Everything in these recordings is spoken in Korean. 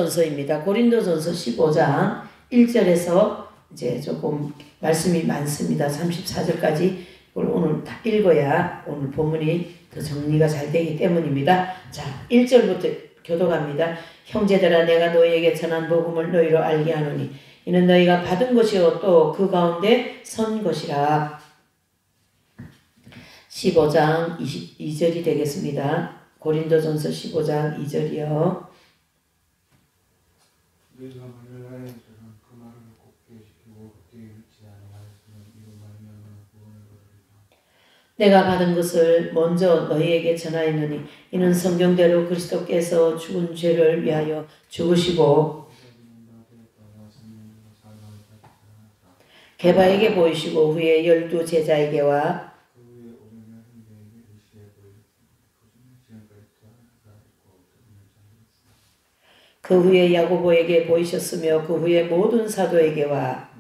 전서입니다. 고린도전서 15장 1절에서 이제 조금 말씀이 많습니다. 34절까지 이걸 오늘 다 읽어야 오늘 본문이 더 정리가 잘 되기 때문입니다. 자, 1절부터 교독합니다. 형제들아, 내가 너희에게 전한 복음을 너희로 알게 하노니 이는 너희가 받은 것이요 또 그 가운데 선 것이라. 15장 22절이 되겠습니다. 고린도전서 15장 2절이요. 내가 받은 것을 먼저 너희에게 전하였느니 이는 성경대로 그리스도께서 죽은 죄를 위하여 죽으시고 게바에게 보이시고 후에 12 제자에게와 그 후에 야고보에게 보이셨으며 그 후에 모든 사도에게와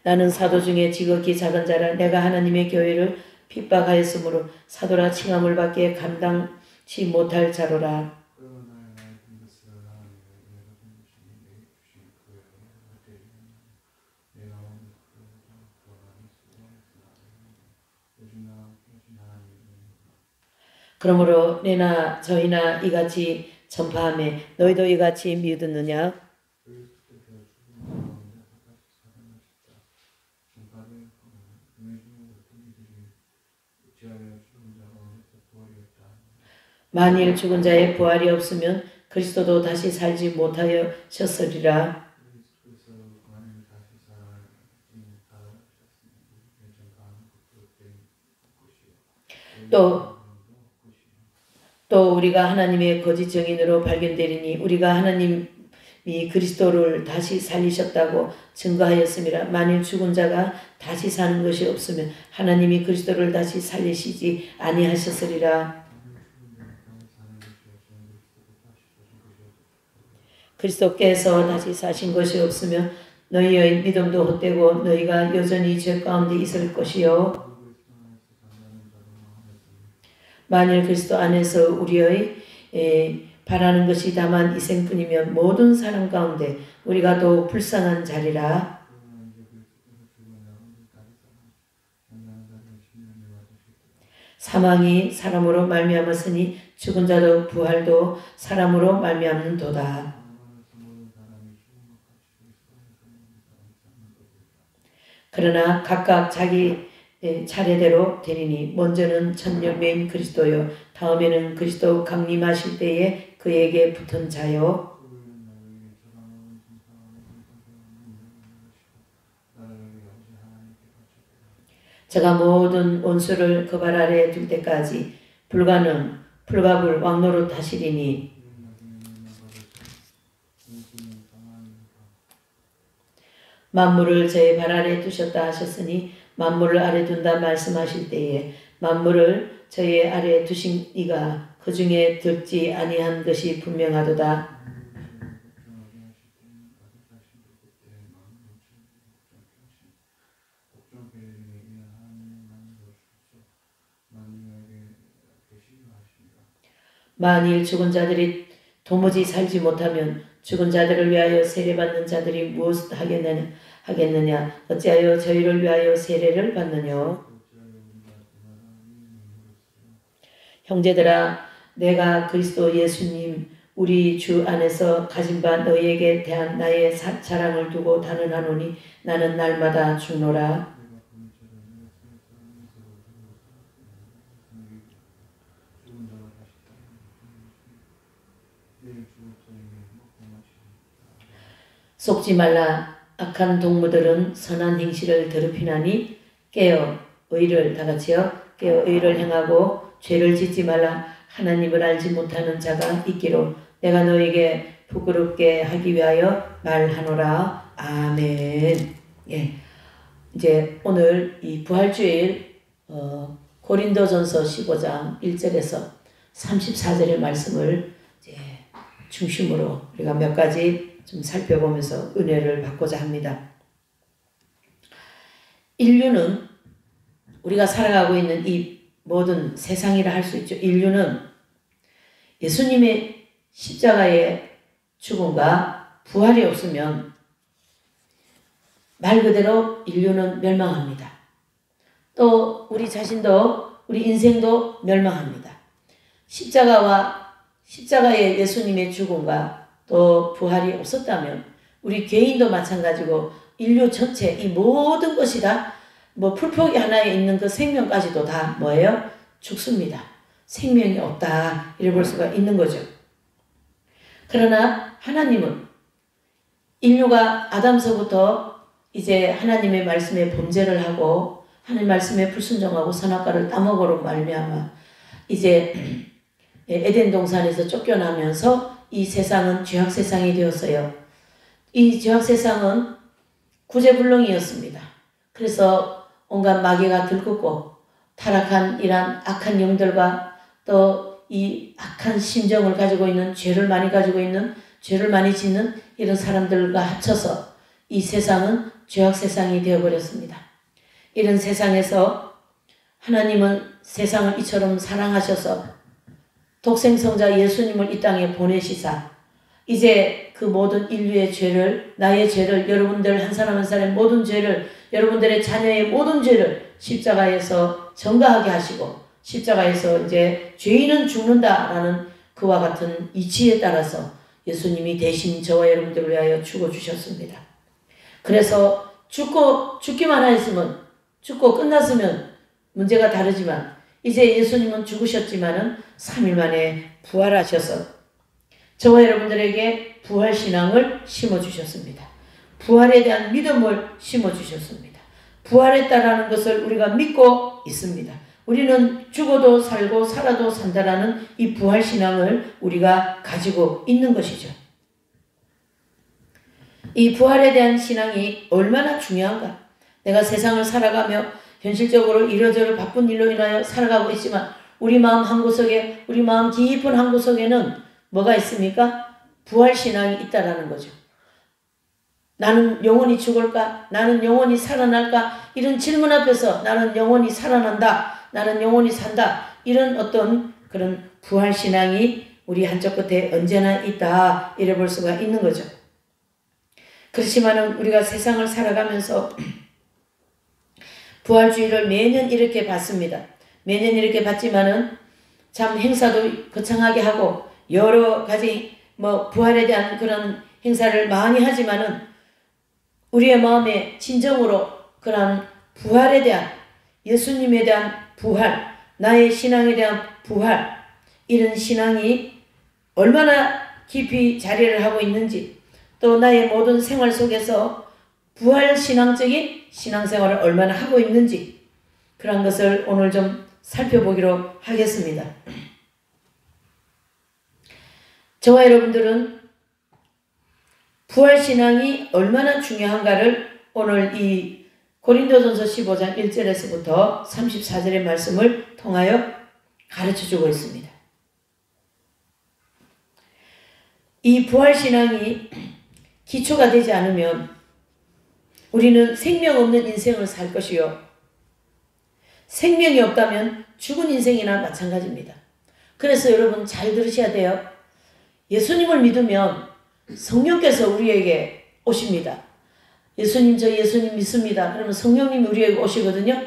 나는 사도 중에 지극히 작은 자라. 내가 하나님의 교회를 핍박하였으므로 사도라 칭함을 받기에 감당치 못할 자로라. 그러므로 내나 저희나 이같이 전파하며 너희도 이같이 믿었느냐? 만일 죽은 자의 부활이 없으면 그리스도도 다시 살지 못하였으리라. 또 우리가 하나님의 거짓 증인으로 발견되리니 우리가 하나님이 그리스도를 다시 살리셨다고 증거하였음이라. 만일 죽은 자가 다시 사는 것이 없으면 하나님이 그리스도를 다시 살리시지 아니하셨으리라. 그리스도께서 다시 사신 것이 없으면 너희의 믿음도 헛되고 너희가 여전히 죄 가운데 있을 것이요. 만일 그리스도 안에서 우리의 바라는 것이 다만 이 생뿐이면 모든 사람 가운데 우리가 더 불쌍한 자리라. 사망이 사람으로 말미암았으니 죽은 자도 부활도 사람으로 말미암는도다. 그러나 각각 자기 차례대로 되리니 먼저는 첫 열매인 그리스도요 다음에는 그리스도 강림하실 때에 그에게 붙은 자요. 제가 모든 원수를 그 발 아래에 둘 때까지 불가불 왕노릇 하시리니 만물을 제 발 아래에 두셨다 하셨으니 만물을 아래 둔다 말씀하실 때에 만물을 저의 아래에 두신 이가 그 중에 듣지 아니한 것이 분명하도다. 만일 죽은 자들이 도무지 살지 못하면 죽은 자들을 위하여 세례받는 자들이 무엇 하겠느냐? 어찌하여 저희를 위하여 세례를 받느냐? 형제들아, 내가 그리스도 예수님 우리 주 안에서 가진 바 너희에게 대한 나의 자랑을 두고 단언하노니 나는 날마다 죽노라. 속지 말라. 악한 동무들은 선한 행실을 더럽히나니 깨어 의를 행하고 죄를 짓지 말라. 하나님을 알지 못하는 자가 있기로 내가 너에게 부끄럽게 하기 위하여 말하노라. 아멘. 예. 이제 오늘 이 부활주일 고린도전서 15장 1절에서 34절의 말씀을 이제 중심으로 우리가 몇 가지 좀 살펴보면서 은혜를 받고자 합니다. 인류는 우리가 살아가고 있는 이 모든 세상이라 할 수 있죠. 인류는 예수님의 십자가의 죽음과 부활이 없으면 말 그대로 인류는 멸망합니다. 또 우리 자신도 우리 인생도 멸망합니다. 십자가의 예수님의 죽음과 또 부활이 없었다면 우리 개인도 마찬가지고 인류 전체 이 모든 것이 다 풀포기 하나에 있는 그 생명까지도 다 뭐예요? 죽습니다. 생명이 없다 이래 볼 수가 있는 거죠. 그러나 하나님은 인류가 아담서부터 이제 하나님의 말씀에 범죄를 하고 하나님 말씀에 불순종하고 선악과를 따먹으로 말미암아 이제 에덴 동산에서 쫓겨나면서 이 세상은 죄악 세상이 되었어요. 이 죄악 세상은 구제불능이었습니다. 그래서 온갖 마귀가 들끓고 타락한 이런 악한 영들과 또 이 악한 심정을 가지고 있는 죄를 많이 가지고 있는 죄를 많이 짓는 이런 사람들과 합쳐서 이 세상은 죄악 세상이 되어버렸습니다. 이런 세상에서 하나님은 세상을 이처럼 사랑하셔서 독생성자 예수님을 이 땅에 보내시사 이제 그 모든 인류의 죄를 나의 죄를 여러분들 한 사람 한 사람의 모든 죄를 여러분들의 자녀의 모든 죄를 십자가에서 전가하게 하시고 십자가에서 이제 죄인은 죽는다라는 그와 같은 이치에 따라서 예수님이 대신 저와 여러분들을 위하여 죽어주셨습니다. 그래서 죽기만 했으면 죽고 끝났으면 문제가 다르지만 이제 예수님은 죽으셨지만은 3일 만에 부활하셔서 저와 여러분들에게 부활신앙을 심어주셨습니다. 부활에 대한 믿음을 심어주셨습니다. 부활했다라는 것을 우리가 믿고 있습니다. 우리는 죽어도 살고 살아도 산다라는 이 부활신앙을 우리가 가지고 있는 것이죠. 이 부활에 대한 신앙이 얼마나 중요한가. 내가 세상을 살아가며 현실적으로 이러저러 바쁜 일로 인하여 살아가고 있지만 우리 마음 한구석에 우리 마음 깊은 한구석에는 뭐가 있습니까? 부활신앙이 있다라는 거죠. 나는 영원히 죽을까? 나는 영원히 살아날까? 이런 질문 앞에서 나는 영원히 살아난다. 나는 영원히 산다. 이런 어떤 그런 부활신앙이 우리 한쪽 끝에 언제나 있다. 이래 볼 수가 있는 거죠. 그렇지만은 우리가 세상을 살아가면서 부활주의를 매년 이렇게 받습니다. 매년 이렇게 받지만은 참 행사도 거창하게 하고 여러 가지 부활에 대한 그런 행사를 많이 하지만은 우리의 마음에 진정으로 그런 부활에 대한 예수님에 대한 부활, 나의 신앙에 대한 부활 이런 신앙이 얼마나 깊이 자리를 하고 있는지 또 나의 모든 생활 속에서 부활신앙적인 신앙생활을 얼마나 하고 있는지 그런 것을 오늘 좀 살펴보기로 하겠습니다. 저와 여러분들은 부활신앙이 얼마나 중요한가를 오늘 이 고린도전서 15장 1절에서부터 34절의 말씀을 통하여 가르쳐주고 있습니다. 이 부활신앙이 기초가 되지 않으면 우리는 생명 없는 인생을 살 것이요. 생명이 없다면 죽은 인생이나 마찬가지입니다. 그래서 여러분 잘 들으셔야 돼요. 예수님을 믿으면 성령께서 우리에게 오십니다. 예수님 저 예수님 믿습니다. 그러면 성령님이 우리에게 오시거든요.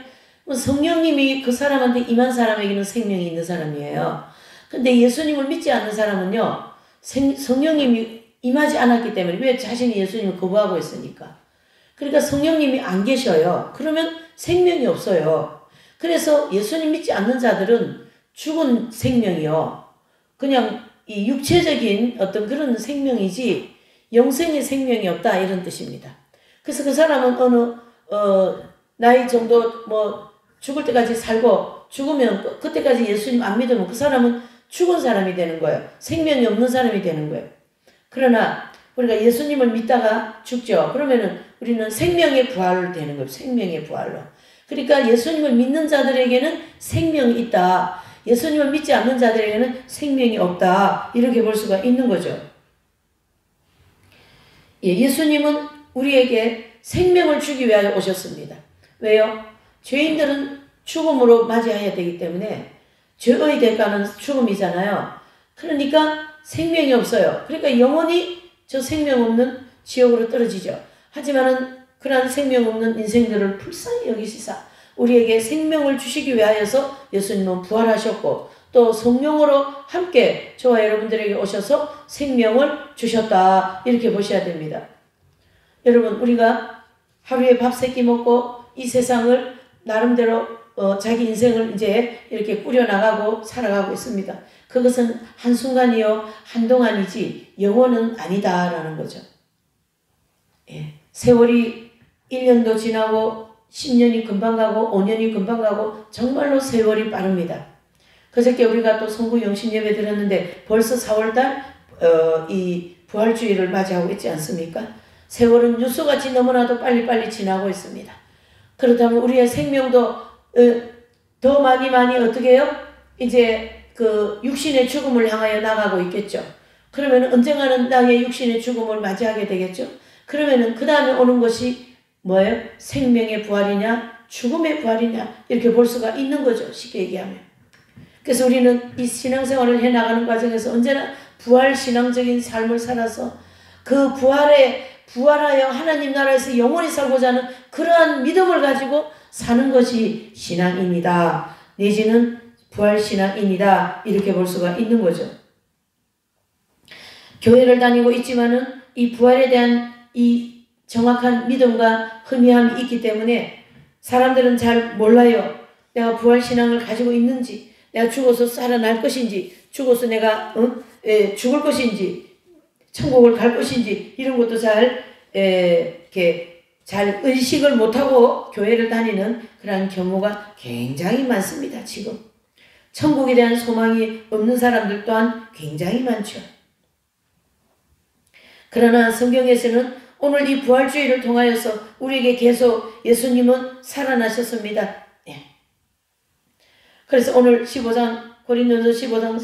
성령님이 그 사람한테 임한 사람에게는 생명이 있는 사람이에요. 근데 예수님을 믿지 않는 사람은요. 성령님이 임하지 않았기 때문에 왜 자신이 예수님을 거부하고 있으니까. 그러니까 성령님이 안 계셔요. 그러면 생명이 없어요. 그래서 예수님 믿지 않는 자들은 죽은 생명이요. 그냥 이 육체적인 어떤 그런 생명이지 영생의 생명이 없다 이런 뜻입니다. 그래서 그 사람은 어느 나이 정도 죽을 때까지 살고 죽으면 그때까지 예수님 안 믿으면 그 사람은 죽은 사람이 되는 거예요. 생명이 없는 사람이 되는 거예요. 그러나 우리가 예수님을 믿다가 죽죠. 그러면은 우리는 생명의 부활로 되는 거예요. 생명의 부활로. 그러니까 예수님을 믿는 자들에게는 생명이 있다. 예수님을 믿지 않는 자들에게는 생명이 없다. 이렇게 볼 수가 있는 거죠. 예수님은 우리에게 생명을 주기 위하여 오셨습니다. 왜요? 죄인들은 죽음으로 맞이해야 되기 때문에 죄의 대가는 죽음이잖아요. 그러니까 생명이 없어요. 그러니까 영원히 저 생명 없는 지옥으로 떨어지죠. 하지만은 그러한 생명 없는 인생들을 불쌍히 여기시사 우리에게 생명을 주시기 위하여서 예수님은 부활하셨고 또 성령으로 함께 저와 여러분들에게 오셔서 생명을 주셨다. 이렇게 보셔야 됩니다. 여러분, 우리가 하루에 밥 3끼 먹고 이 세상을 나름대로 자기 인생을 이제 이렇게 꾸려나가고 살아가고 있습니다. 그것은 한순간이요 한동안이지 영원은 아니다라는 거죠. 예. 세월이 1년도 지나고 10년이 금방 가고 5년이 금방 가고 정말로 세월이 빠릅니다. 그저께 우리가 또 성구 영신 예배 드렸는데 벌써 4월달 이 부활주의를 맞이하고 있지 않습니까? 세월은 뉴스같이 너무나도 빨리빨리 지나고 있습니다. 그렇다면 우리의 생명도 더 많이 어떻게 해요? 이제 그 육신의 죽음을 향하여 나가고 있겠죠. 그러면 언젠가는 나의 육신의 죽음을 맞이하게 되겠죠. 그러면은 그 다음에 오는 것이 뭐예요? 생명의 부활이냐 죽음의 부활이냐 이렇게 볼 수가 있는 거죠. 쉽게 얘기하면. 그래서 우리는 이 신앙생활을 해나가는 과정에서 언제나 부활신앙적인 삶을 살아서 그 부활하여 하나님 나라에서 영원히 살고자 하는 그러한 믿음을 가지고 사는 것이 신앙입니다. 내지는 부활신앙입니다. 이렇게 볼 수가 있는 거죠. 교회를 다니고 있지만은 이 부활에 대한 이 정확한 믿음과 희미함이 있기 때문에 사람들은 잘 몰라요. 내가 부활신앙을 가지고 있는지, 내가 죽어서 살아날 것인지, 죽어서 내가 죽을 것인지, 천국을 갈 것인지 이런 것도 이렇게 잘 의식을 못하고 교회를 다니는 그런 경우가 굉장히 많습니다. 지금 천국에 대한 소망이 없는 사람들 또한 굉장히 많죠. 그러나 성경에서는 오늘 이 부활주의를 통하여서 우리에게 계속 예수님은 살아나셨습니다. 예. 그래서 오늘 15장 고린도서 15장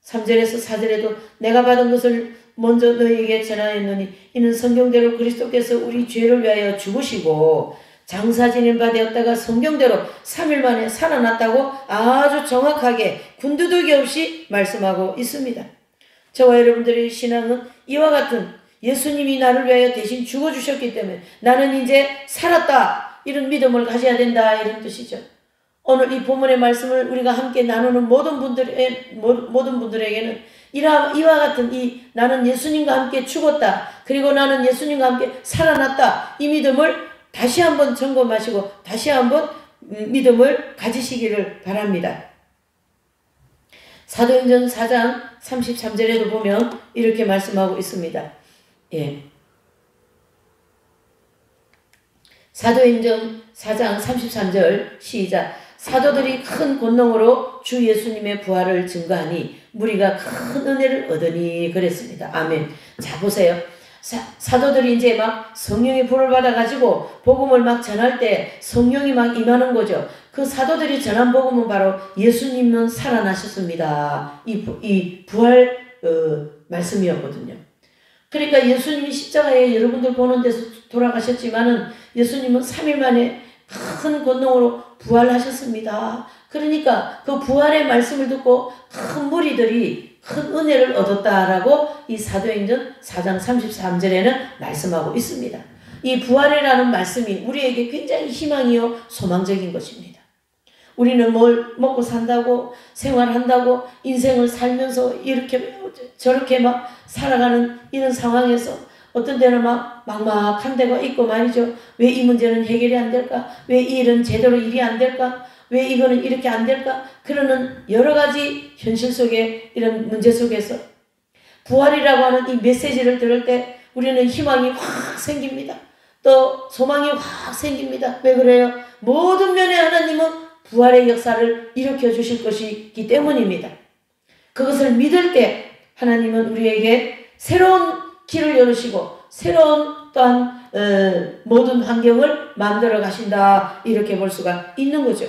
3절에서 4절에도 내가 받은 것을 먼저 너희에게 전하였노니 이는 성경대로 그리스도께서 우리 죄를 위하여 죽으시고 장사 지낸 바 되었다가 성경대로 3일 만에 살아났다고 아주 정확하게 군더더기 없이 말씀하고 있습니다. 저와 여러분들의 신앙은 이와 같은 예수님이 나를 위하여 대신 죽어주셨기 때문에 나는 이제 살았다 이런 믿음을 가져야 된다 이런 뜻이죠. 오늘 이 본문의 말씀을 우리가 함께 나누는 모든 분들에게는 이와 같은 나는 예수님과 함께 죽었다. 그리고 나는 예수님과 함께 살아났다. 이 믿음을 다시 한번 점검하시고 다시 한번 믿음을 가지시기를 바랍니다. 사도행전 4장 33절에도 보면 이렇게 말씀하고 있습니다. 예. 사도행전 4장 33절 시작. 사도들이 큰 권능으로 주 예수님의 부활을 증거하니 무리가 큰 은혜를 얻으니 그랬습니다. 아멘. 자 보세요. 사도들이 이제 막 성령의 불을 받아가지고 복음을 막 전할 때 성령이 막 임하는 거죠. 그 사도들이 전한 복음은 바로 예수님은 살아나셨습니다. 이 부활 말씀이었거든요. 그러니까 예수님이 십자가에 여러분들 보는 데서 돌아가셨지만은 예수님은 3일 만에 큰 권능으로 부활하셨습니다. 그러니까 그 부활의 말씀을 듣고 큰 무리들이 큰 은혜를 얻었다라고 이 사도행전 4장 33절에는 말씀하고 있습니다. 이 부활이라는 말씀이 우리에게 굉장히 희망이요 소망적인 것입니다. 우리는 뭘 먹고 산다고 생활한다고 인생을 살면서 이렇게 저렇게 막 살아가는 이런 상황에서 어떤 데는 막 막막한 데가 있고 말이죠. 왜 이 문제는 해결이 안 될까? 왜 이 일은 제대로 일이 안 될까? 왜 이거는 이렇게 안 될까? 그러는 여러 가지 현실 속에 이런 문제 속에서 부활이라고 하는 이 메시지를 들을 때 우리는 희망이 확 생깁니다. 또 소망이 확 생깁니다. 왜 그래요? 모든 면에 하나님은 부활의 역사를 일으켜 주실 것이기 때문입니다. 그것을 믿을 때 하나님은 우리에게 새로운 길을 열으시고 새로운 또한 모든 환경을 만들어 가신다 이렇게 볼 수가 있는 거죠.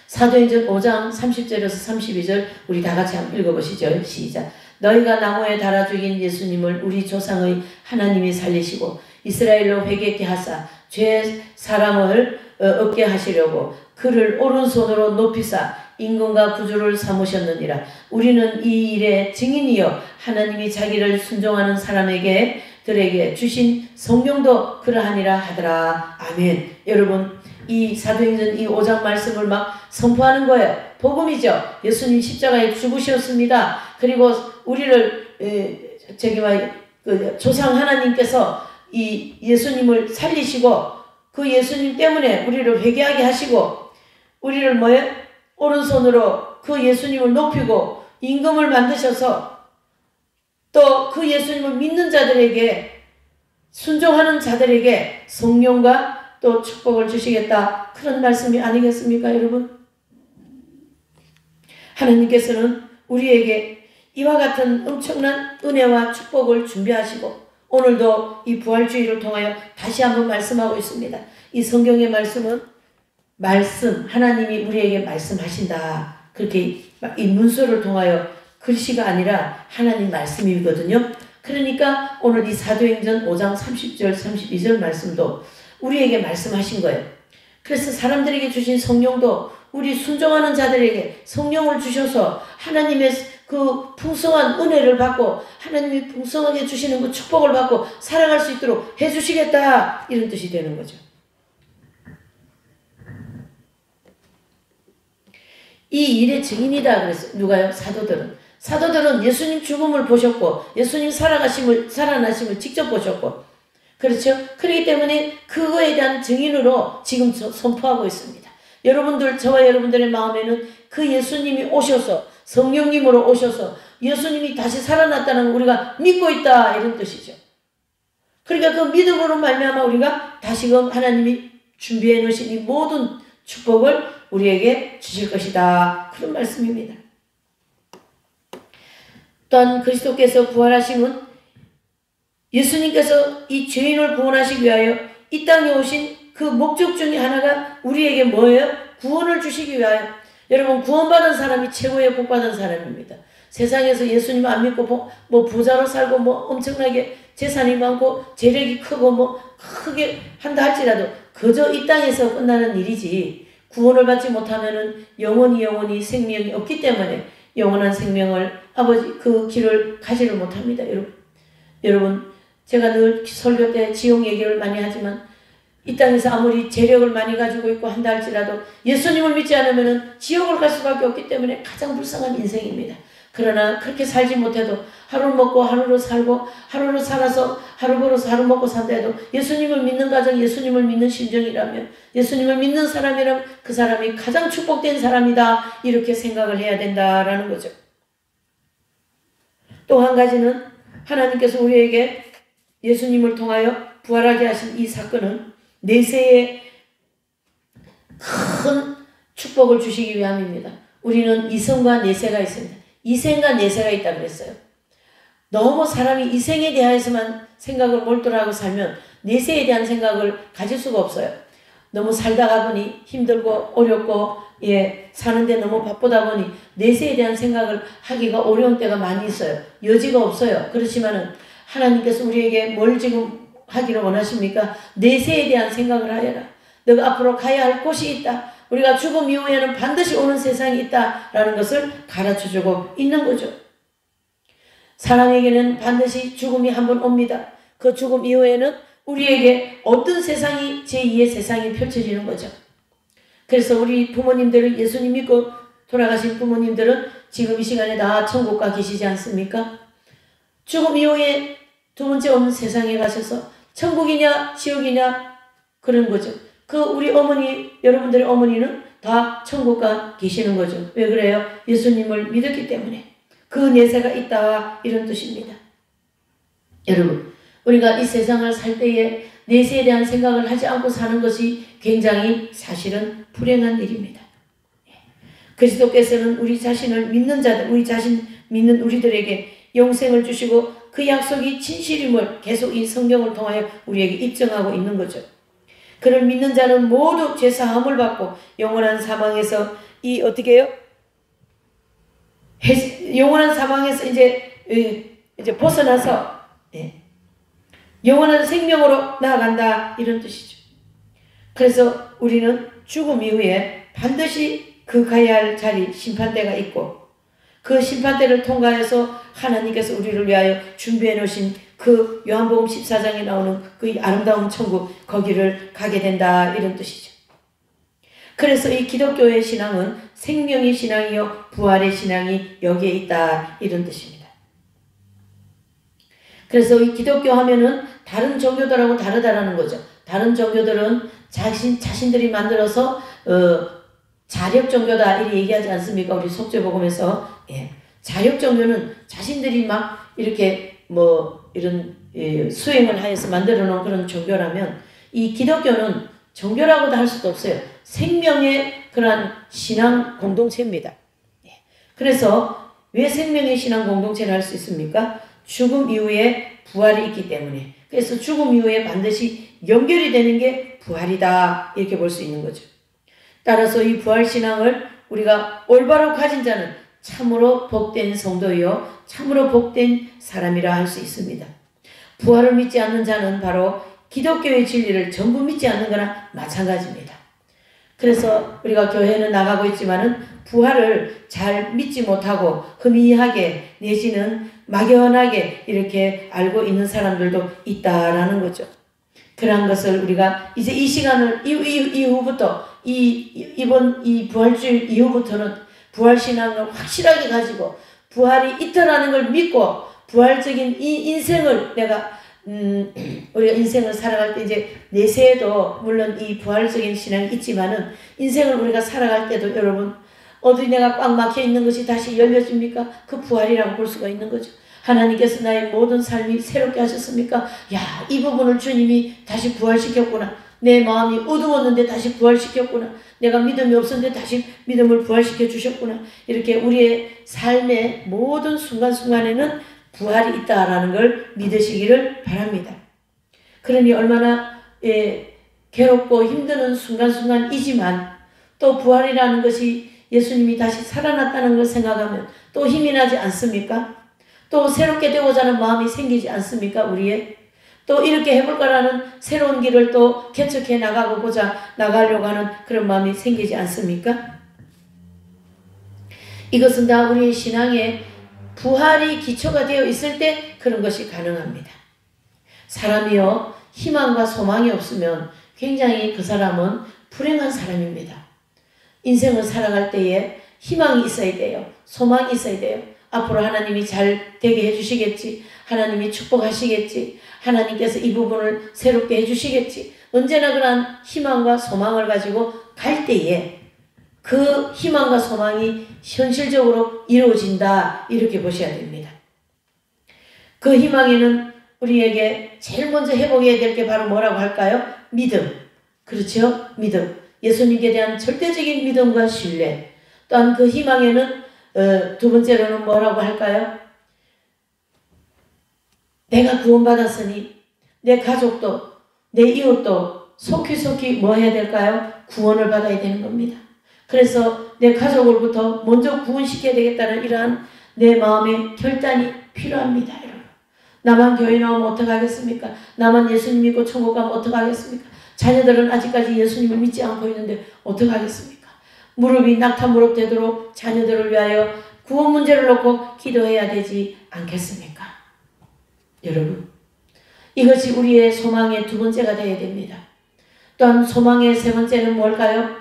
사도행전 5장 30절에서 32절 우리 다 같이 한번 읽어보시죠. 시작. 너희가 나무에 달아 죽인 예수님을 우리 조상의 하나님이 살리시고 이스라엘로 회개케 하사 죄 사람을 얻게 하시려고 그를 오른손으로 높이사 임금과 구주를 삼으셨느니라. 우리는 이 일의 증인이요 하나님이 자기를 순종하는 사람에게 들에게 주신 성령도 그러하니라 하더라. 아멘. 여러분, 이 사도행전 이 5장 말씀을 막 선포하는 거예요. 복음이죠. 예수님 십자가에 죽으셨습니다. 그리고 우리를 조상 하나님께서 이 예수님을 살리시고 그 예수님 때문에 우리를 회개하게 하시고 우리를 오른손으로 그 예수님을 높이고 임금을 만드셔서 또 그 예수님을 믿는 자들에게 순종하는 자들에게 성령과 또 축복을 주시겠다. 그런 말씀이 아니겠습니까, 여러분? 하나님께서는 우리에게 이와 같은 엄청난 은혜와 축복을 준비하시고 오늘도 이 부활주의를 통하여 다시 한번 말씀하고 있습니다. 이 성경의 말씀은 하나님이 우리에게 말씀하신다. 그렇게 이 문서를 통하여 글씨가 아니라 하나님 말씀이거든요. 그러니까 오늘 이 사도행전 5장 30절 32절 말씀도 우리에게 말씀하신 거예요. 그래서 사람들에게 주신 성령도 우리 순종하는 자들에게 성령을 주셔서 하나님의 그 풍성한 은혜를 받고 하나님이 풍성하게 주시는 그 축복을 받고 살아갈 수 있도록 해주시겠다. 이런 뜻이 되는 거죠. 이 일의 증인이다 그랬어요. 누가요? 사도들은 예수님 죽음을 보셨고 예수님 살아나심을 직접 보셨고 그렇죠? 그렇기 때문에 그거에 대한 증인으로 지금 선포하고 있습니다. 여러분들, 저와 여러분들의 마음에는 그 예수님이 오셔서 성령님으로 오셔서 예수님이 다시 살아났다는 걸 우리가 믿고 있다 이런 뜻이죠. 그러니까 그 믿음으로 말미암아 우리가 다시금 하나님이 준비해 놓으신 이 모든 축복을 우리에게 주실 것이다. 그런 말씀입니다. 또한 그리스도께서 부활하심은 예수님께서 이 죄인을 구원하시기 위하여 이 땅에 오신 그 목적 중에 하나가 우리에게 뭐예요? 구원을 주시기 위하여. 여러분, 구원받은 사람이 최고의 복받은 사람입니다. 세상에서 예수님 안 믿고 부자로 살고 엄청나게 재산이 많고 재력이 크고 크게 한다 할지라도 그저 이 땅에서 끝나는 일이지 구원을 받지 못하면은 영원히 생명이 없기 때문에 영원한 생명을 아버지 그 길을 가지를 못합니다. 여러분 제가 늘 설교 때 지옥 얘기를 많이 하지만 이 땅에서 아무리 재력을 많이 가지고 있고 한다 할지라도 예수님을 믿지 않으면 지옥을 갈 수밖에 없기 때문에 가장 불쌍한 인생입니다. 그러나 그렇게 살지 못해도 하루 먹고 하루로 살고 하루로 살아서 하루 벌어서 하루 먹고 산다 해도 예수님을 믿는 가정, 예수님을 믿는 심정이라면 예수님을 믿는 사람이라면 그 사람이 가장 축복된 사람이다. 이렇게 생각을 해야 된다라는 거죠. 또 한 가지는 하나님께서 우리에게 예수님을 통하여 부활하게 하신 이 사건은 내세에 큰 축복을 주시기 위함입니다. 우리는 이생과 내세가 있습니다. 이생과 내세가 있다 그랬어요. 너무 사람이 이생에 대해서만 생각을 몰두하고 살면 내세에 대한 생각을 가질 수가 없어요. 너무 살다가 보니 힘들고 어렵고 사는데 너무 바쁘다 보니 내세에 대한 생각을 하기가 어려운 때가 많이 있어요. 여지가 없어요. 그렇지만은 하나님께서 우리에게 뭘 지금 하기를 원하십니까? 내세에 대한 생각을 하여라. 너가 앞으로 가야 할 곳이 있다. 우리가 죽음 이후에는 반드시 오는 세상이 있다라는 것을 가르쳐주고 있는 거죠. 사람에게는 반드시 죽음이 한 번 옵니다. 그 죽음 이후에는 우리에게 어떤 세상이 제2의 세상이 펼쳐지는 거죠. 그래서 우리 부모님들은 예수님 믿고 돌아가신 부모님들은 지금 이 시간에 다 천국 가 계시지 않습니까? 죽음 이후에 두 번째 오는 세상에 가셔서 천국이냐 지옥이냐 그런 거죠. 우리 어머니, 여러분들의 어머니는 다 천국 가 계시는 거죠. 왜 그래요? 예수님을 믿었기 때문에. 그 내세가 있다 이런 뜻입니다. 여러분, 우리가 이 세상을 살 때에 내세에 대한 생각을 하지 않고 사는 것이 굉장히 사실은 불행한 일입니다. 그리스도께서는 우리 자신을 믿는 자들, 우리 자신 믿는 우리들에게 영생을 주시고 그 약속이 진실임을 계속 이 성경을 통하여 우리에게 입증하고 있는 거죠. 그를 믿는 자는 모두 죄사함을 받고 영원한 사망에서 어떻게 해요? 영원한 사망에서 이제 벗어나서 영원한 생명으로 나아간다 이런 뜻이죠. 그래서 우리는 죽음 이후에 반드시 그 가야 할 자리 심판대가 있고 그 심판대를 통과해서 하나님께서 우리를 위하여 준비해 놓으신 그 요한복음 14장에 나오는 그 아름다운 천국 거기를 가게 된다 이런 뜻이죠. 그래서 이 기독교의 신앙은 생명의 신앙이요 부활의 신앙이 여기에 있다 이런 뜻입니다. 그래서 이 기독교 하면은 다른 종교들하고 다르다라는 거죠. 다른 종교들은 자신들이 만들어서 자력 종교다 이렇게 얘기하지 않습니까? 우리 속죄복음에서 자력 종교는 자신들이 막 이렇게 뭐 이런 수행을 하여서 만들어 놓은 그런 종교라면 이 기독교는 종교라고도 할 수도 없어요. 생명의 그러한 신앙 공동체입니다. 그래서 왜 생명의 신앙 공동체를 할 수 있습니까? 죽음 이후에 부활이 있기 때문에. 그래서 죽음 이후에 반드시 연결이 되는 게 부활이다 이렇게 볼 수 있는 거죠. 따라서 이 부활신앙을 우리가 올바로 가진 자는 참으로 복된 성도이요 참으로 복된 사람이라 할 수 있습니다. 부활을 믿지 않는 자는 바로 기독교의 진리를 전부 믿지 않는 거나 마찬가지입니다. 그래서 우리가 교회는 나가고 있지만은 부활을 잘 믿지 못하고 희미하게 내지는 막연하게 이렇게 알고 있는 사람들도 있다라는 거죠. 그러한 것을 우리가 이제 이 시간을 이후부터 이번 이 부활주일 이후부터는 부활신앙을 확실하게 가지고 부활이 있다라는 걸 믿고 부활적인 이 인생을 우리가 인생을 살아갈 때 이제 내세에도 물론 이 부활적인 신앙이 있지만은 인생을 우리가 살아갈 때도 여러분 어디 내가 꽉 막혀 있는 것이 다시 열려집니까? 그 부활이라고 볼 수가 있는 거죠. 하나님께서 나의 모든 삶이 새롭게 하셨습니까? 야, 이 부분을 주님이 다시 부활시켰구나. 내 마음이 어두웠는데 다시 부활시켰구나. 내가 믿음이 없었는데 다시 믿음을 부활시켜 주셨구나. 이렇게 우리의 삶의 모든 순간순간에는 부활이 있다라는 걸 믿으시기를 바랍니다. 그러니 얼마나 괴롭고 힘드는 순간순간이지만 또 부활이라는 것이 예수님이 다시 살아났다는 걸 생각하면 또 힘이 나지 않습니까? 또 새롭게 되고자 하는 마음이 생기지 않습니까? 우리의 또 이렇게 해볼까라는 새로운 길을 또 개척해 나가려고 하는 그런 마음이 생기지 않습니까? 이것은 다 우리의 신앙에 부활이 기초가 되어 있을 때 그런 것이 가능합니다. 사람이요 희망과 소망이 없으면 굉장히 그 사람은 불행한 사람입니다. 인생을 살아갈 때에 희망이 있어야 돼요. 소망이 있어야 돼요. 앞으로 하나님이 잘 되게 해주시겠지. 하나님이 축복하시겠지. 하나님께서 이 부분을 새롭게 해주시겠지. 언제나 그런 희망과 소망을 가지고 갈 때에 그 희망과 소망이 현실적으로 이루어진다. 이렇게 보셔야 됩니다. 그 희망에는 우리에게 제일 먼저 회복해야 될 게 바로 뭐라고 할까요? 믿음. 그렇죠? 믿음. 예수님께 대한 절대적인 믿음과 신뢰. 또한 그 희망에는 두 번째로는 뭐라고 할까요? 내가 구원받았으니 내 가족도 내 이웃도 속히 뭐 해야 될까요? 구원을 받아야 되는 겁니다. 그래서 내 가족으로부터 먼저 구원시켜야 되겠다는 이러한 내 마음의 결단이 필요합니다. 여러분. 나만 교회 나오면 어떡하겠습니까? 나만 예수님 믿고 천국 가면 어떡하겠습니까? 자녀들은 아직까지 예수님을 믿지 않고 있는데 어떡하겠습니까? 무릎이 낙타 무릎 되도록 자녀들을 위하여 구원 문제를 놓고 기도해야 되지 않겠습니까? 여러분, 이것이 우리의 소망의 두 번째가 되어야 됩니다. 또한 소망의 세 번째는 뭘까요?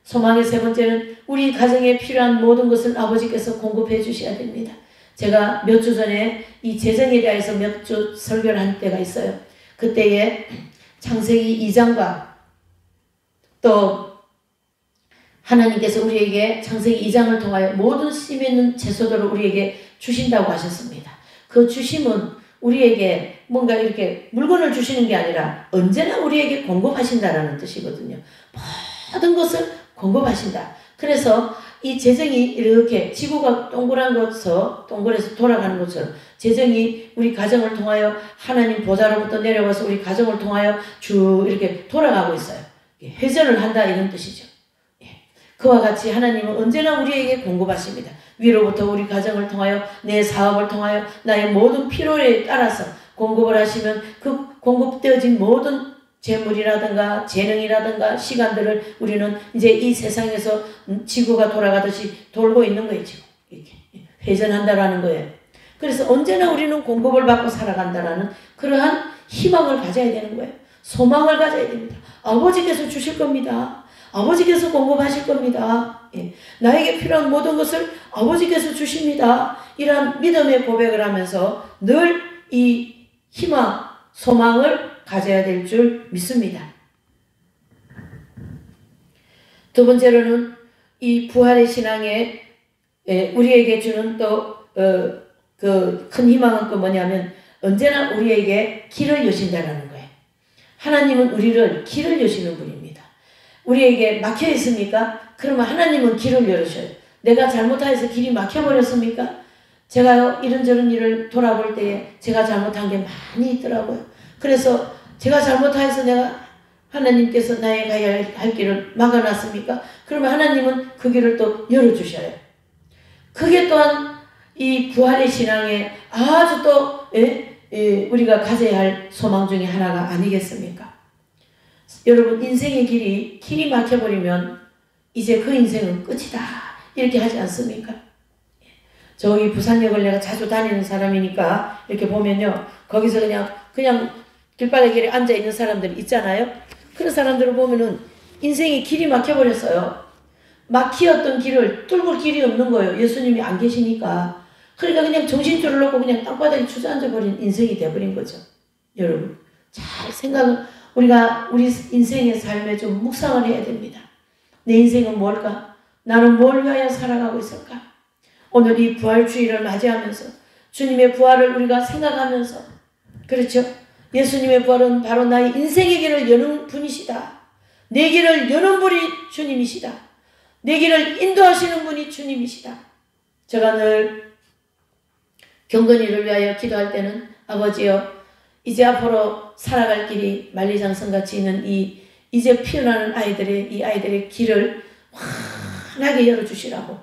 소망의 세 번째는 우리 가정에 필요한 모든 것을 아버지께서 공급해 주셔야 됩니다. 제가 몇 주 전에 이 재정에 대해서 몇 주 설교를 한 때가 있어요. 그때에 창세기 2장과 또 하나님께서 우리에게 창세기 2장을 통하여 모든 씨 있는 채소들을 우리에게 주신다고 하셨습니다. 그 주심은 우리에게 뭔가 이렇게 물건을 주시는 게 아니라 언제나 우리에게 공급하신다라는 뜻이거든요. 모든 것을 공급하신다. 그래서 이 재정이 이렇게 지구가 동그래서 돌아가는 것처럼 재정이 우리 가정을 통하여 하나님 보좌로부터 내려와서 우리 가정을 통하여 쭉 이렇게 돌아가고 있어요. 회전을 한다 이런 뜻이죠. 그와 같이 하나님은 언제나 우리에게 공급하십니다. 위로부터 우리 가정을 통하여 내 사업을 통하여 나의 모든 필요에 따라서 공급을 하시면 그 공급되어진 모든 재물이라든가 재능이라든가 시간들을 우리는 이제 이 세상에서 지구가 돌아가듯이 돌고 있는 거예요. 지금 이렇게 회전한다라는 거예요. 그래서 언제나 우리는 공급을 받고 살아간다라는 그러한 희망을 가져야 되는 거예요. 소망을 가져야 됩니다. 아버지께서 주실 겁니다. 아버지께서 공급하실 겁니다. 예. 나에게 필요한 모든 것을 아버지께서 주십니다. 이러한 믿음의 고백을 하면서 늘 이 희망, 소망을 가져야 될 줄 믿습니다. 두 번째로는 이 부활의 신앙에 우리에게 주는 또 그 큰 희망은 또 뭐냐면 언제나 우리에게 길을 여신다라는 거예요. 하나님은 우리를 길을 여시는 분입니다. 우리에게 막혀 있습니까? 그러면 하나님은 길을 열으셔요. 내가 잘못해서 길이 막혀버렸습니까? 제가 이런저런 일을 돌아볼 때에 제가 잘못한 게 많이 있더라고요. 그래서 제가 잘못해서 내가 하나님께서 나의 가야 할 길을 막아놨습니까? 그러면 하나님은 그 길을 또 열어주셔요. 그게 또한 이 부활의 신앙에 아주 또 우리가 가져야 할 소망 중에 하나가 아니겠습니까? 여러분 인생의 길이 막혀버리면 이제 그 인생은 끝이다 이렇게 하지 않습니까? 저기 부산역을 내가 자주 다니는 사람이니까 이렇게 보면요 거기서 그냥 길바닥에 앉아있는 사람들 있잖아요. 그런 사람들을 보면은 인생의 길이 막혀버렸어요. 막히었던 길을 뚫을 길이 없는 거예요. 예수님이 안 계시니까. 그러니까 그냥 정신줄을 놓고 그냥 땅바닥에 주저앉아버린 인생이 돼버린 거죠. 여러분 잘 우리가 우리 인생의 삶에 좀 묵상을 해야 됩니다. 내 인생은 뭘까? 나는 뭘 위하여 살아가고 있을까? 오늘 이 부활주의를 맞이하면서 주님의 부활을 우리가 생각하면서 그렇죠? 예수님의 부활은 바로 나의 인생의 길을 여는 분이시다. 내 길을 여는 분이 주님이시다. 내 길을 인도하시는 분이 주님이시다. 제가 늘 경건이를 위하여 기도할 때는 아버지여 이제 앞으로 살아갈 길이 만리장성같이 있는 이제 피어나는 이 아이들의 길을 환하게 열어주시라고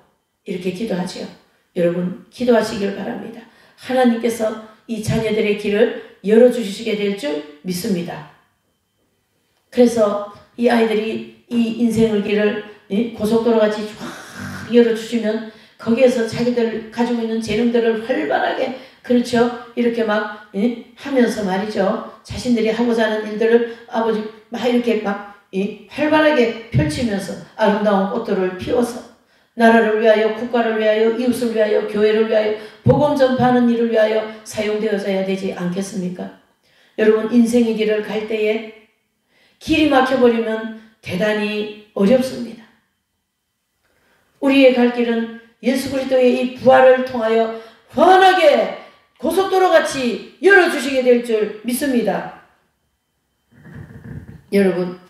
이렇게 기도하지요. 여러분 기도하시길 바랍니다. 하나님께서 이 자녀들의 길을 열어주시게 될 줄 믿습니다. 그래서 이 아이들이 이 인생의 길을 고속도로 같이 확 열어주시면 거기에서 자기들 가지고 있는 재능들을 활발하게 그렇죠. 이렇게 막 하면서 말이죠. 자신들이 하고자 하는 일들을 아버지 막 이렇게 막 활발하게 펼치면서 아름다운 꽃들을 피워서 나라를 위하여 국가를 위하여 이웃을 위하여 교회를 위하여 복음 전파하는 일을 위하여 사용되어져야 되지 않겠습니까? 여러분 인생의 길을 갈 때에 길이 막혀버리면 대단히 어렵습니다. 우리의 갈 길은 예수 그리스도의 이 부활을 통하여 환하게 고속도로같이 열어주시게 될 줄 믿습니다. 여러분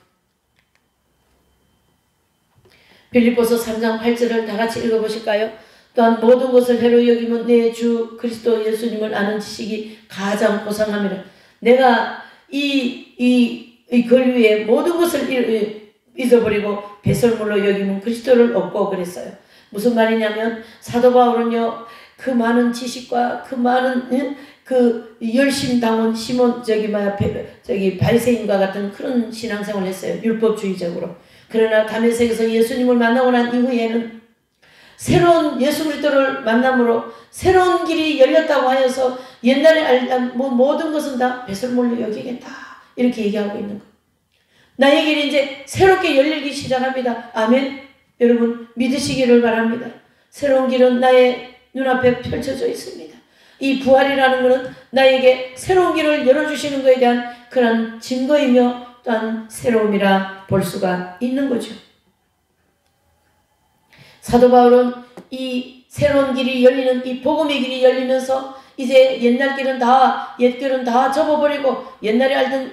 빌립보서 3장 8절을 다 같이 읽어보실까요? 또한 모든 것을 해로 여기면 내 주 그리스도 예수님을 아는 지식이 가장 고상함이라. 내가 이 글 위에 모든 것을 잊어버리고 배설물로 여기면 그리스도를 얻고 그랬어요. 무슨 말이냐면 사도 바울은요 그 많은 지식과 그 많은 그 열심당원 시몬 바리새인과 같은 그런 신앙생활을 했어요. 율법주의적으로. 그러나 다메섹에서 예수님을 만나고 난 이후에는 새로운 예수 그리스도를 만남으로 새로운 길이 열렸다고 하여서 옛날에 알던 모든 것은 다 배설물로 여기겠다 이렇게 얘기하고 있는 거예요. 나의 길이 이제 새롭게 열리기 시작합니다. 아멘. 여러분 믿으시기를 바랍니다. 새로운 길은 나의 눈앞에 펼쳐져 있습니다. 이 부활이라는 것은 나에게 새로운 길을 열어주시는 것에 대한 그런 증거이며 또한 새로움이라 볼 수가 있는 거죠. 사도 바울은 이 새로운 길이 열리는 이 복음의 길이 열리면서 이제 옛날 길은 옛 길은 다 접어버리고 옛날에 알던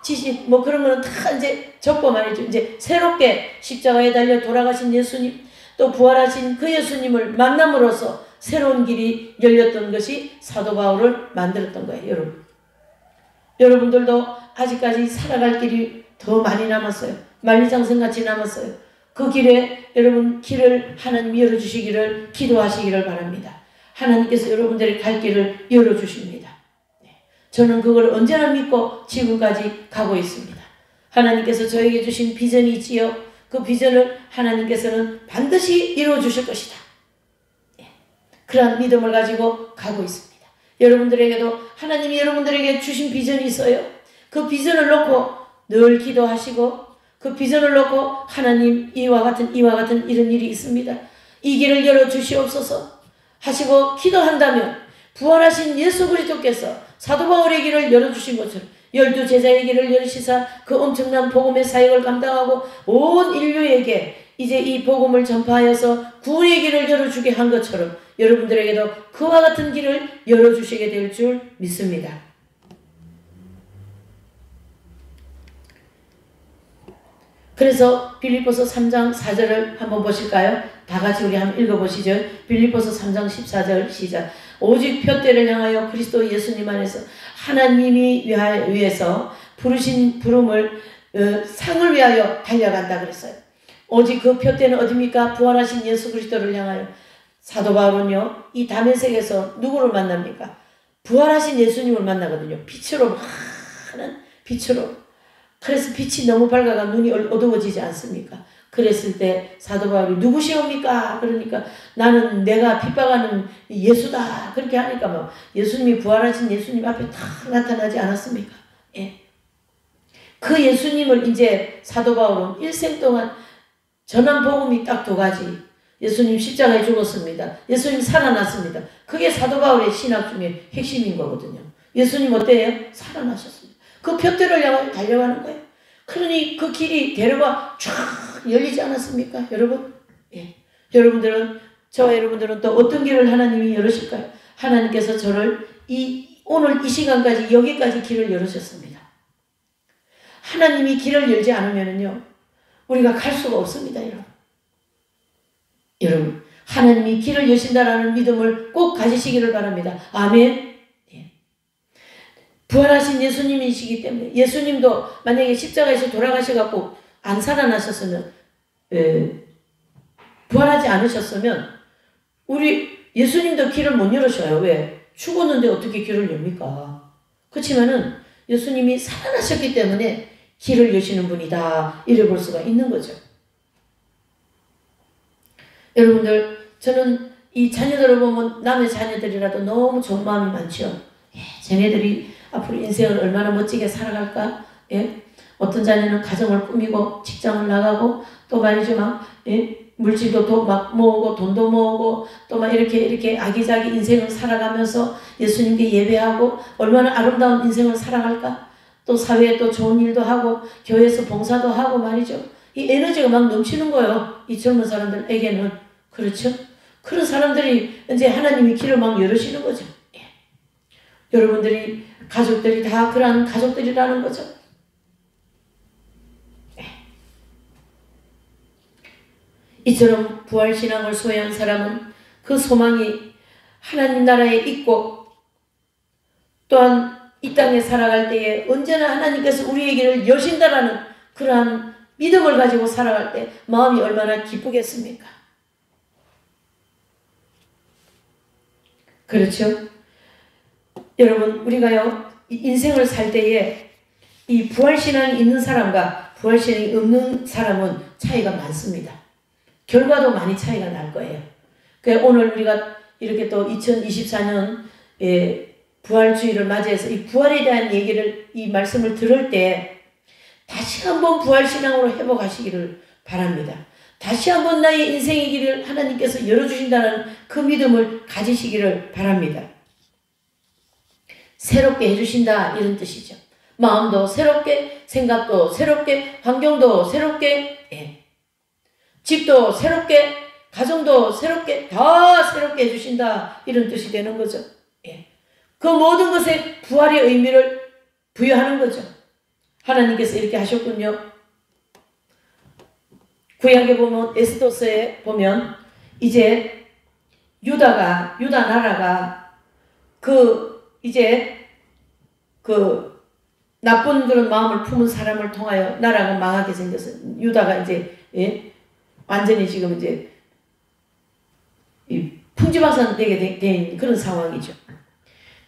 지식 그런 거는 다 이제 접고 말이죠. 이제 새롭게 십자가에 달려 돌아가신 예수님 또 부활하신 그 예수님을 만남으로써 새로운 길이 열렸던 것이 사도 바울을 만들었던 거예요. 여러분. 여러분들도 아직까지 살아갈 길이 더 많이 남았어요. 만리장성같이 남았어요. 그 길에 여러분 길을 하나님 열어주시기를 기도하시기를 바랍니다. 하나님께서 여러분들의 갈 길을 열어주십니다. 저는 그걸 언제나 믿고 지금까지 가고 있습니다. 하나님께서 저에게 주신 비전이 있지요. 그 비전을 하나님께서는 반드시 이루어 주실 것이다. 그러한 믿음을 가지고 가고 있습니다. 여러분들에게도 하나님이 여러분들에게 주신 비전이 있어요. 그 비전을 놓고 늘 기도하시고 그 비전을 놓고 하나님 이와 같은 이런 일이 있습니다. 이 길을 열어주시옵소서 하시고 기도한다면 부활하신 예수 그리스도께서 사도 바울의 길을 열어주신 것처럼 12제자의 길을 열으시사 그 엄청난 복음의 사역을 감당하고 온 인류에게 이제 이 복음을 전파하여서 구원의 길을 열어주게 한 것처럼 여러분들에게도 그와 같은 길을 열어주시게 될 줄 믿습니다. 그래서 빌립보서 3장 4절을 한번 보실까요? 다 같이 우리 한번 읽어보시죠. 빌립보서 3장 14절 시작. 오직 표대를 향하여 그리스도 예수님 안에서 하나님이 위해서 부르신 부름을 상을 위하여 달려간다 그랬어요. 오직 그 표대는 어디입니까? 부활하신 예수 그리스도를 향하여. 사도 바울은요, 이 다메섹에서 누구를 만납니까? 부활하신 예수님을 만나거든요. 빛으로 많은 빛으로. 그래서 빛이 너무 밝아가 눈이 어두워지지 않습니까? 그랬을 때 사도 바울이 누구시옵니까? 그러니까 나는 내가 핍박하는 예수다. 그렇게 하니까 뭐 예수님이 부활하신 예수님 앞에 다 나타나지 않았습니까? 예. 그 예수님을 이제 사도 바울은 일생 동안 전한 복음이 딱 2가지. 예수님 십자가에 죽었습니다. 예수님 살아났습니다. 그게 사도 바울의 신학 중에 핵심인 거거든요. 예수님 어때요? 살아나셨습니다. 그 표대를 향해 달려가는 거예요. 그러니 그 길이 대로가 쫙 열리지 않았습니까? 여러분? 예. 여러분들은 또 어떤 길을 하나님이 열으실까요? 하나님께서 저를 오늘 이 시간까지 여기까지 길을 열으셨습니다. 하나님이 길을 열지 않으면요, 우리가 갈 수가 없습니다, 여러분. 하나님이 길을 여신다라는 믿음을 꼭 가지시기를 바랍니다. 아멘. 예. 부활하신 예수님이시기 때문에 예수님도 만약에 십자가에서 돌아가셔갖고 안 살아나셨으면 부활하지 않으셨으면 우리 예수님도 길을 못 열으셔요. 왜? 죽었는데 어떻게 길을 엽니까? 그렇지만은 예수님이 살아나셨기 때문에 길을 여시는 분이다. 이래 볼 수가 있는 거죠. 여러분들, 저는 이 자녀들을 보면 남의 자녀들이라도 너무 좋은 마음이 많죠. 예, 쟤네들이 앞으로 인생을 얼마나 멋지게 살아갈까? 예? 어떤 자녀는 가정을 꾸미고 직장을 나가고 또 말이죠, 막 물질도 또 막 모으고 돈도 모으고 또 막 이렇게 아기자기 인생을 살아가면서 예수님께 예배하고 얼마나 아름다운 인생을 살아갈까? 또 사회에 또 좋은 일도 하고 교회에서 봉사도 하고 말이죠. 이 에너지가 막 넘치는 거예요. 이 젊은 사람들에게는. 그렇죠? 그런 사람들이 이제 하나님이 길을 막 열으시는 거죠. 예. 여러분들이 가족들이 다 그러한 가족들이라는 거죠. 예. 이처럼 부활신앙을 소유한 사람은 그 소망이 하나님 나라에 있고 또한 이 땅에 살아갈 때에 언제나 하나님께서 우리의 길을 여신다라는 그러한 믿음을 가지고 살아갈 때 마음이 얼마나 기쁘겠습니까? 그렇죠? 여러분, 우리가요, 인생을 살 때에 이 부활신앙이 있는 사람과 부활신앙이 없는 사람은 차이가 많습니다. 결과도 많이 차이가 날 거예요. 그래서 오늘 우리가 이렇게 또 2024년 부활주의를 맞이해서 이 부활에 대한 얘기를, 이 말씀을 들을 때 다시 한번 부활신앙으로 회복하시기를 바랍니다. 다시 한번 나의 인생의 길을 하나님께서 열어주신다는 그 믿음을 가지시기를 바랍니다. 새롭게 해주신다 이런 뜻이죠. 마음도 새롭게, 생각도 새롭게, 환경도 새롭게, 집도 새롭게, 가정도 새롭게, 다 새롭게 해주신다 이런 뜻이 되는 거죠. 그 모든 것에 부활의 의미를 부여하는 거죠. 하나님께서 이렇게 하셨군요. 구약에 보면 에스더서에 보면 이제 유다 나라가 이제 나쁜 그런 마음을 품은 사람을 통하여 나라가 망하게 생겨서 유다가 이제 완전히 지금 이제 이 풍지박산 되게 된 그런 상황이죠.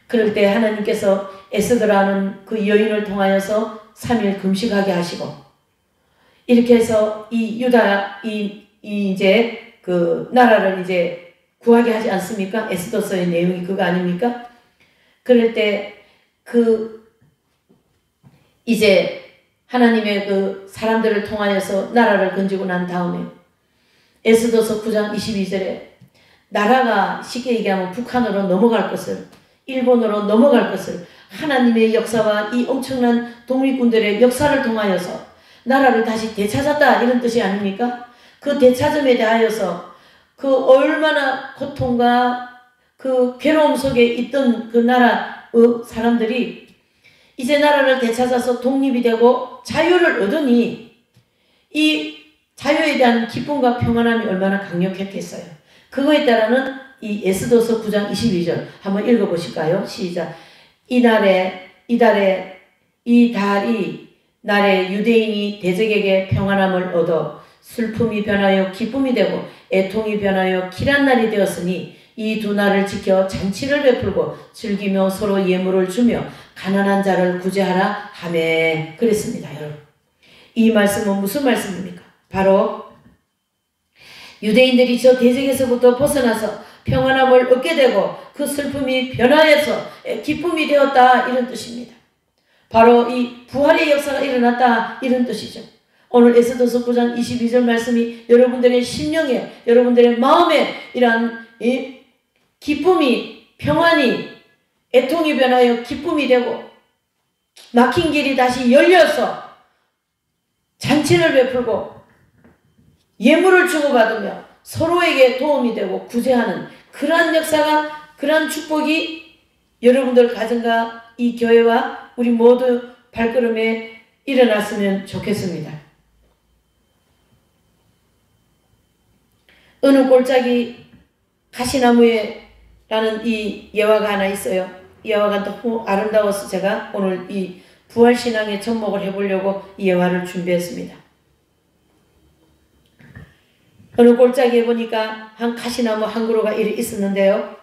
그럴 때 하나님께서 에스더라는 그 여인을 통하여서 3일 금식하게 하시고 이렇게 해서 이 유다 이제 그 나라를 이제 구하게 하지 않습니까? 에스더서의 내용이 그거 아닙니까? 그럴 때 이제 하나님의 그 사람들을 통하여서 나라를 건지고 난 다음에 에스더서 9장 22절에 나라가 쉽게 얘기하면 북한으로 넘어갈 것을, 일본으로 넘어갈 것을 하나님의 역사와 이 엄청난 독립군들의 역사를 통하여서 나라를 다시 되찾았다 이런 뜻이 아닙니까? 그 되찾음에 대하여서 그 얼마나 고통과 그 괴로움 속에 있던 그 나라의 사람들이 이제 나라를 되찾아서 독립이 되고 자유를 얻으니 이 자유에 대한 기쁨과 평안함이 얼마나 강력했겠어요. 그거에 따라는 이 에스더서 9장 22절 한번 읽어보실까요? 시작. 이 달이 날에 유대인이 대적에게 평안함을 얻어 슬픔이 변하여 기쁨이 되고 애통이 변하여 길한 날이 되었으니 이 두 날을 지켜 잔치를 베풀고 즐기며 서로 예물을 주며 가난한 자를 구제하라 하매 그랬습니다. 여러분, 이 말씀은 무슨 말씀입니까? 바로 유대인들이 저 대적에서부터 벗어나서 평안함을 얻게 되고 그 슬픔이 변화해서 기쁨이 되었다 이런 뜻입니다. 바로 이 부활의 역사가 일어났다 이런 뜻이죠. 오늘 에스더서 9장 22절 말씀이 여러분들의 심령에 여러분들의 마음에 이러한 이 기쁨이 평안이 애통이 변하여 기쁨이 되고 막힌 길이 다시 열려서 잔치를 베풀고 예물을 주고받으며 서로에게 도움이 되고 구제하는 그러한 역사가 그러한 축복이 여러분들 가정과 이 교회와 우리 모두 발걸음에 일어났으면 좋겠습니다. 어느 골짜기 가시나무에라는 이 예화가 하나 있어요. 이 예화가 너무 아름다워서 제가 오늘 이 부활신앙에 접목을 해보려고 이 예화를 준비했습니다. 어느 골짜기에 보니까 한 가시나무 한 그루가 있었는데요.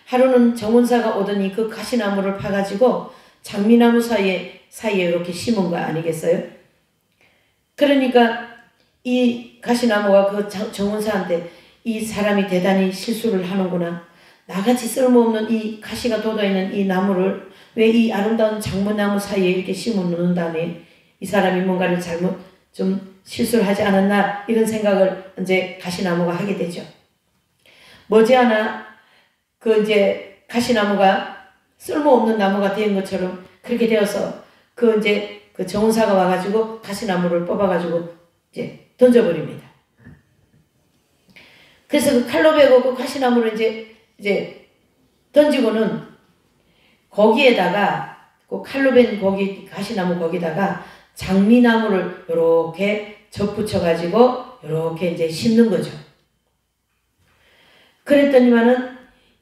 하루는 정원사가 오더니 그 가시나무를 파가지고 장미나무 사이에 이렇게 심은 거 아니겠어요? 그러니까 이 가시나무가 그 정원사한테 이 사람이 대단히 실수를 하는구나. 나같이 쓸모없는 이 가시가 돋아있는 이 나무를 왜 이 아름다운 장문나무 사이에 이렇게 심어 놓는 다음에 이 사람이 뭔가를 잘못 좀 실수를 하지 않았나 이런 생각을 이제 가시나무가 하게 되죠. 머지않아 그 이제 가시나무가 쓸모없는 나무가 된 것처럼 그렇게 되어서 그 이제 그 정원사가 와가지고 가시나무를 뽑아가지고 이제 던져버립니다. 그래서 그 칼로 베고 그 가시나무를 이제 던지고는 거기에다가 그 칼로 벤 거기 가시나무 거기다가 장미나무를 이렇게 접붙여가지고 이렇게 이제 심는 거죠. 그랬더니만은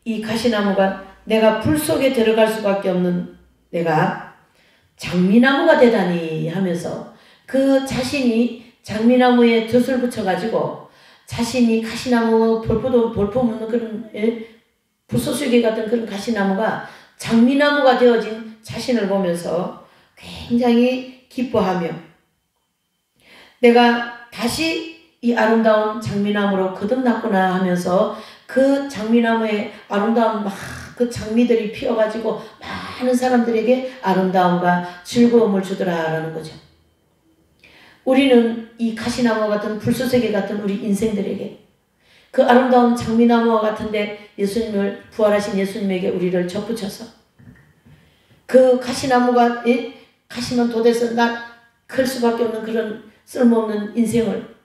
이 가시나무가 내가 불 속에 들어갈 수밖에 없는 내가 장미나무가 되다니 하면서 그 자신이 장미나무에 덫을 붙여가지고 자신이 가시나무 볼품없는 그런 불쏘시개 같은 그런 가시나무가 장미나무가 되어진 자신을 보면서 굉장히 기뻐하며 내가 다시 이 아름다운 장미나무로 거듭났구나 하면서 그 장미나무에 아름다운 막 그 장미들이 피어가지고 많은 사람들에게 아름다움과 즐거움을 주더라라는 거죠. 우리는 이 가시나무 같은 불쏘시개 같은 우리 인생들에게 그 아름다운 장미나무와 같은데 예수님을 부활하신 예수님에게 우리를 접붙여서 그 가시나무가 가시만 돋아서 클 수밖에 없는 그런 쓸모없는 인생을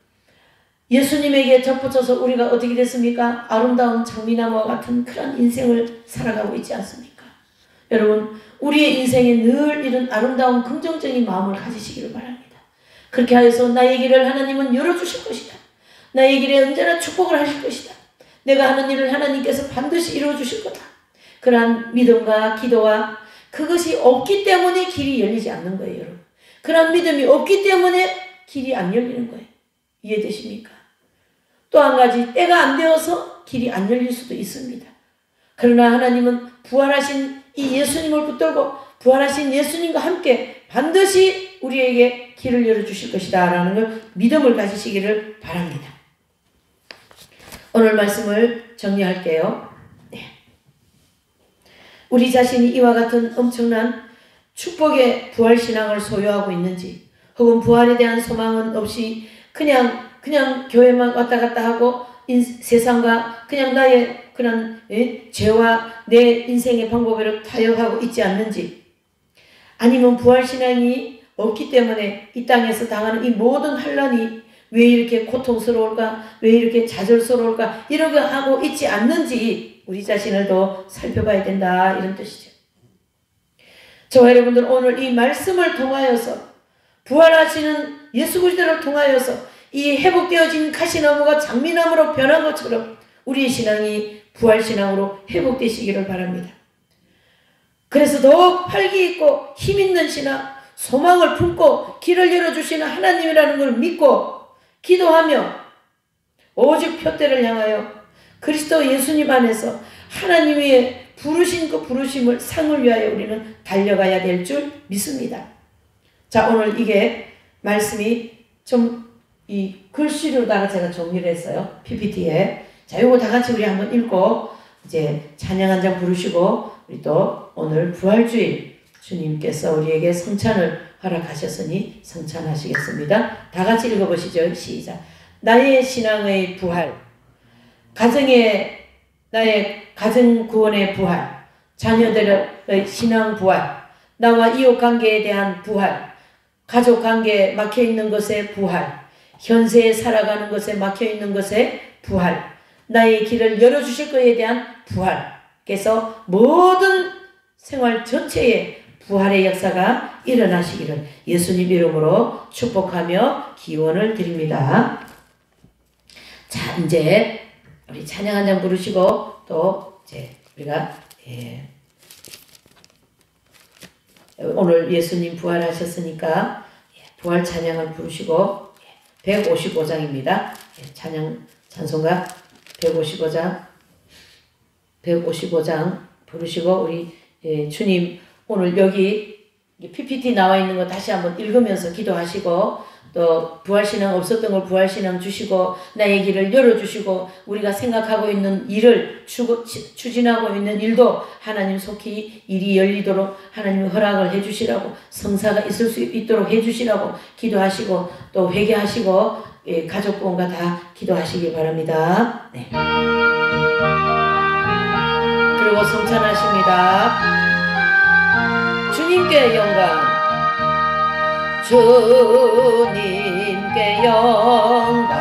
예수님에게 접붙여서 우리가 어떻게 됐습니까? 아름다운 장미나무와 같은 그런 인생을 살아가고 있지 않습니까? 여러분, 우리의 인생에 늘 이런 아름다운 긍정적인 마음을 가지시기를 바랍니다. 그렇게 하여서 나의 길을 하나님은 열어주실 것이다. 나의 길에 언제나 축복을 하실 것이다. 내가 하는 일을 하나님께서 반드시 이루어주실 거다. 그러한 믿음과 기도와 그것이 없기 때문에 길이 열리지 않는 거예요, 여러분. 그런 믿음이 없기 때문에 길이 안 열리는 거예요. 이해되십니까? 또 한 가지, 때가 안 되어서 길이 안 열릴 수도 있습니다. 그러나 하나님은 부활하신 이 예수님을 붙들고 부활하신 예수님과 함께 반드시 우리에게 길을 열어주실 것이다 라는 걸 믿음을 가지시기를 바랍니다. 오늘 말씀을 정리할게요. 네. 우리 자신이 이와 같은 엄청난 축복의 부활신앙을 소유하고 있는지, 혹은 부활에 대한 소망은 없이 그냥 교회만 왔다 갔다 하고 세상과 그냥 나의 그런 죄와 내 인생의 방법으로 타협하고 있지 않는지, 아니면 부활신앙이 없기 때문에 이 땅에서 당하는 이 모든 환난이 왜 이렇게 고통스러울까, 왜 이렇게 좌절스러울까, 이렇게 하고 있지 않는지 우리 자신을 더 살펴봐야 된다, 이런 뜻이죠. 저와 여러분들 오늘 이 말씀을 통하여서, 부활하시는 예수 그리스도를 통하여서 이 회복되어진 가시나무가 장미나무로 변한 것처럼 우리의 신앙이 부활신앙으로 회복되시기를 바랍니다. 그래서 더욱 활기 있고 힘 있는 신앙, 소망을 품고 길을 열어주시는 하나님이라는 걸 믿고 기도하며 오직 표대를 향하여 그리스도 예수님 안에서 하나님의 부르신 그 부르심을 상을 위하여 우리는 달려가야 될 줄 믿습니다. 자, 오늘 이게 말씀이 좀 이 글씨로다가 제가 정리를 했어요. PPT에. 자, 요거 다 같이 우리 한번 읽고 이제 찬양 한 장 부르시고 우리 또 오늘 부활주일 주님께서 우리에게 성찬을 허락하셨으니 성찬하시겠습니다. 다 같이 읽어보시죠. 시작. 나의 신앙의 부활, 나의 가정 구원의 부활, 자녀들의 신앙 부활, 나와 이웃 관계에 대한 부활, 가족 관계에 막혀있는 것의 부활, 현세에 살아가는 것에 막혀있는 것의 부활, 나의 길을 열어주실 것에 대한 부활. 그래서 모든 생활 전체에 부활의 역사가 일어나시기를 예수님 이름으로 축복하며 기원을 드립니다. 자, 이제 우리 찬양 한 장 부르시고 또 이제 우리가 오늘 예수님 부활하셨으니까 부활 찬양을 부르시고 155장입니다. 찬양 찬송가 155장 부르시고 우리 주님 오늘 여기 PPT 나와 있는 거 다시 한번 읽으면서 기도하시고 또 부활신앙 없었던 걸 부활신앙 주시고 나의 길을 열어주시고 우리가 생각하고 있는 일을 추진하고 있는 일도 하나님 속히 일이 열리도록 하나님이 허락을 해주시라고 성사가 있을 수 있도록 해주시라고 기도하시고 또 회개하시고 가족분과 다 기도하시기 바랍니다. 네. 그리고 성찬하십니다. 주님께 영광, 주님께 영광,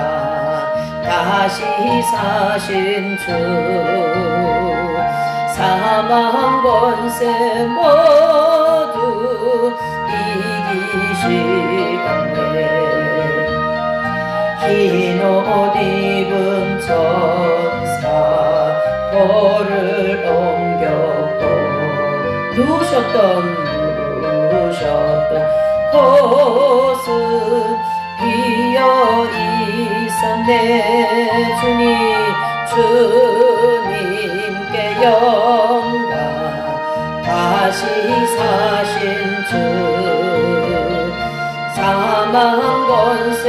다시 사신 주, 사망 권세 모두 이기시던데 흰 옷 입은 천사 돌을 옮겼고 누셨던 곳은 비어 있었네. 주님께 영광, 다시 사신 주, 사망 권세